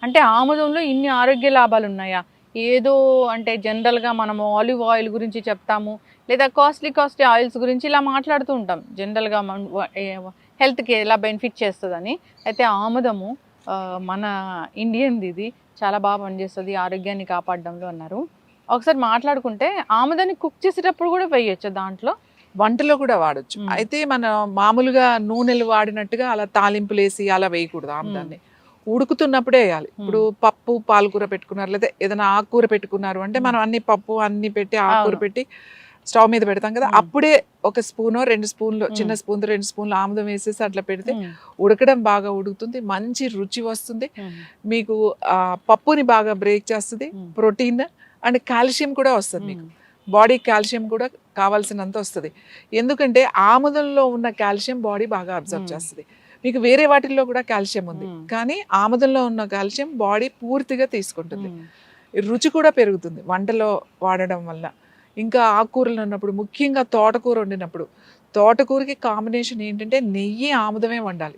అంటే ఆముదంలో ఇన్ని ఆరోగ్య లాభాలు ఉన్నాయా? ఏదో అంటే జనరల్‌గా మనము ఆలివ్ ఆయిల్ గురించి చెప్తాము. లేదా కాస్ట్‌లీ ఆయిల్స్ గురించి ఇలా మాట్లాడుతూ ఉంటాం. జనరల్‌గా మనం హెల్త్‌కి ఎలా బెనిఫిట్ చేస్తదని. అయితే ఆముదము మన ఇండియన్‌ది ఇది. చాలా బాగా పనిచేస్తది ఆరోగ్యాన్ని కాపాడడంలో అన్నారు. ఒకసారి మాట్లాడుకుంటే ఆముదాన్ని కుక్ చేసేటప్పుడు కూడా వేయొచ్చా దాంట్లో? వంటలో కూడా వాడొచ్చు. హ్మ్. అయితే మన మామూలుగా నూనెలు వాడినట్టుగా అలా తాలింపులేసి అలా వేయకూడదు హ్మ్. ఆముదాన్ని. ఉడుకుతున్నప్పుడే వేయాలి. ఇప్పుడు హ్మ్. పప్పు, పాలకూర పెట్టుకున్నారు లేదా ఏదైనా ఆకుకూర పెట్టుకున్నారు అంటే హ్మ్. మనం అన్ని పప్పు అన్ని పెట్టి ఆకుకూర అవును. పెట్టి స్టవ్ మీద పెడతాం కదా! హ్మ్. అప్పుడే ఒక స్పూనో, 2 స్పూన్‌లో చిన్న హ్మ్. స్పూన్‌తో 2 స్పూన్‌లు ఆముదం వేసేసి అట్లా పెడితే హ్మ్. ఉడకడం బాగా ఉడుకుతుంది. మంచి రుచి వస్తుంది. హ్మ్. మీకు పప్పుని బాగా బ్రేక్ చేస్తది. హ్మ్. ప్రోటీన్ అండ్ కాల్షియం కూడా వస్తది మీకు. హ్మ్. బాడీకి కాల్షియం కూడా కావాల్సినంత వస్తది. ఎందుకంటే ఆముదంలో ఉన్న కాల్షియం బాడీ బాగా అబ్జర్వ్ హ్మ్. చేస్తది. మీకు వేరే వాటిల్లో కూడా కాల్షియం ఉంది. హ్మ్. కానీ ఆముదంలో ఉన్న కాల్షియం బాడీ పూర్తిగా తీసుకుంటుంది. హ్మ్. రుచి కూడా పెరుగుతుంది వంటలో వాడడం వల్ల. ఇంకా ఆకుకూరలు ఉన్నప్పుడు ముఖ్యంగా తోటకూర వండినప్పుడు, తోటకూరకి కాంబినేషన్ ఏంటంటే నెయ్యి, ఆముదమే వండాలి.